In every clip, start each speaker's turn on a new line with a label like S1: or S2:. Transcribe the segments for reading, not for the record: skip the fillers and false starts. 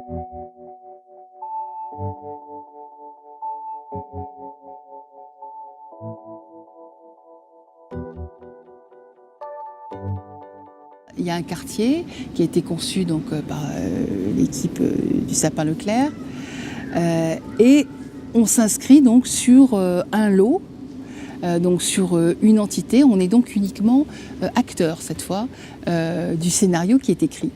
S1: Il y a un quartier qui a été conçu donc, par l'équipe du Sapin Leclerc et on s'inscrit donc sur un lot, donc sur une entité. On est donc uniquement acteur cette fois du scénario qui est écrit.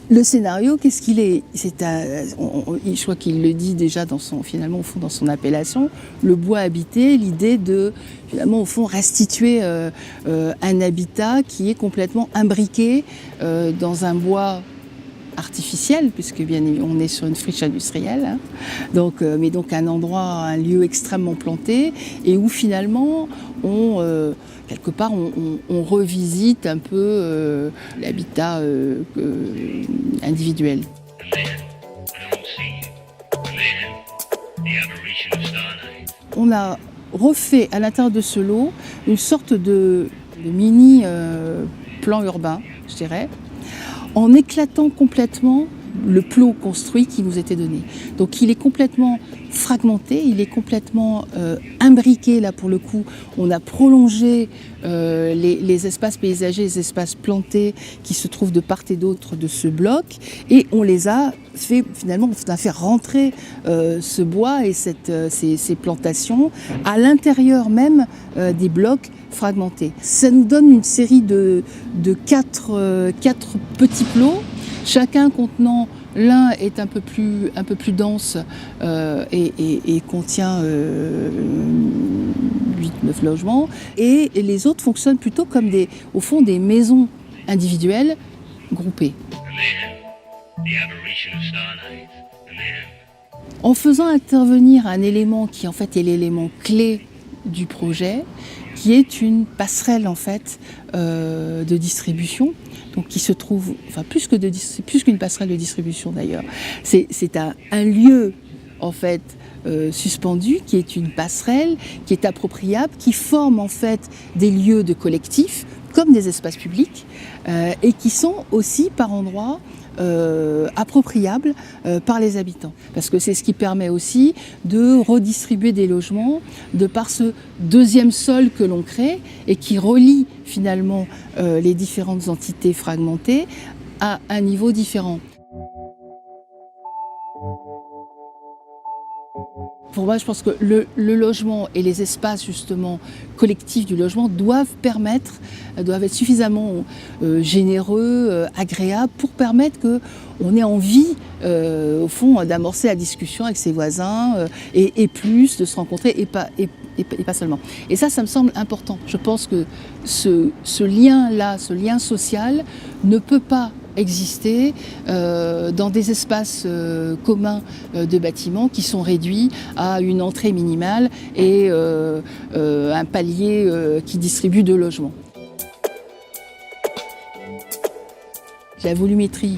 S1: Le scénario, qu'est-ce qu'il est? Je crois qu'il le dit déjà finalement au fond dans son appellation, le bois habité, l'idée de finalement au fond restituer un habitat qui est complètement imbriqué dans un bois artificiel, puisque bien on est sur une friche industrielle, hein. Donc, mais donc un endroit, un lieu extrêmement planté, et où finalement quelque part on revisite un peu l'habitat individuel. On a refait à l'intérieur de ce lot une sorte de mini plan urbain, je dirais, en éclatant complètement le plot construit qui nous était donné. Donc il est complètement fragmenté, il est complètement imbriqué, là pour le coup. On a prolongé les espaces paysagers, les espaces plantés qui se trouvent de part et d'autre de ce bloc, et on les a fait, finalement, on a fait rentrer ce bois et ces plantations à l'intérieur même des blocs fragmentés. Ça nous donne une série de quatre petits plots, chacun contenant, l'un est un peu plus dense et contient 8-9 logements, et les autres fonctionnent plutôt comme au fond des maisons individuelles groupées. En faisant intervenir un élément qui en fait est l'élément clé du projet, qui est une passerelle en fait de distribution, donc qui se trouve, enfin plus qu'une passerelle de distribution d'ailleurs, c'est un lieu en fait suspendu qui est une passerelle, qui est appropriable, qui forme en fait des lieux de collectif comme des espaces publics et qui sont aussi par endroits appropriables par les habitants. Parce que c'est ce qui permet aussi de redistribuer des logements de par ce deuxième sol que l'on crée et qui relie finalement les différentes entités fragmentées à un niveau différent. Pour moi, je pense que le logement et les espaces justement collectifs du logement doivent être suffisamment généreux, agréables pour permettre qu'on ait envie, au fond, d'amorcer la discussion avec ses voisins et plus de se rencontrer et pas seulement. Et ça me semble important. Je pense que ce lien-là, ce lien social, ne peut pas exister dans des espaces communs de bâtiments qui sont réduits à une entrée minimale et un palier qui distribue 2 logements. La volumétrie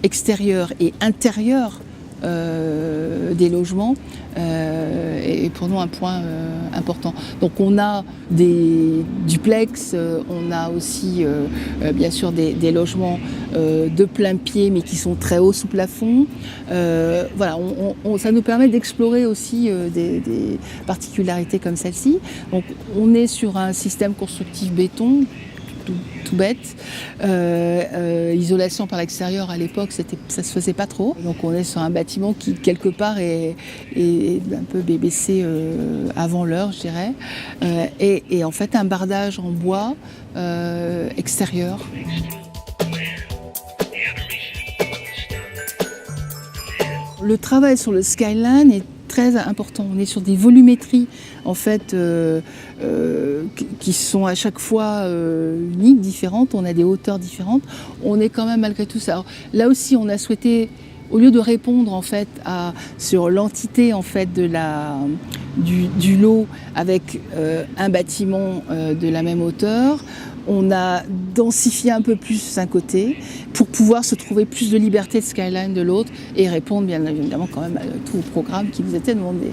S1: extérieure et intérieure des logements est pour nous un point important. Donc on a des duplex, on a aussi bien sûr des logements de plein pied mais qui sont très hauts sous plafond. Voilà, ça nous permet d'explorer aussi des particularités comme celle-ci. Donc on est sur un système constructif béton, tout bête. Isolation par l'extérieur à l'époque, ça se faisait pas trop. Donc on est sur un bâtiment qui quelque part est un peu BBC avant l'heure, je dirais. Et en fait un bardage en bois extérieur. Le travail sur le skyline est très important. On est sur des volumétries en fait qui sont à chaque fois uniques, différentes. On a des hauteurs différentes. On est quand même malgré tout ça. Alors, là aussi, on a souhaité, au lieu de répondre en fait sur l'entité en fait du lot avec un bâtiment de la même hauteur, on a densifié un peu plus d'un côté pour pouvoir se trouver plus de liberté de skyline de l'autre et répondre bien évidemment quand même à tout le programme qui nous était demandé.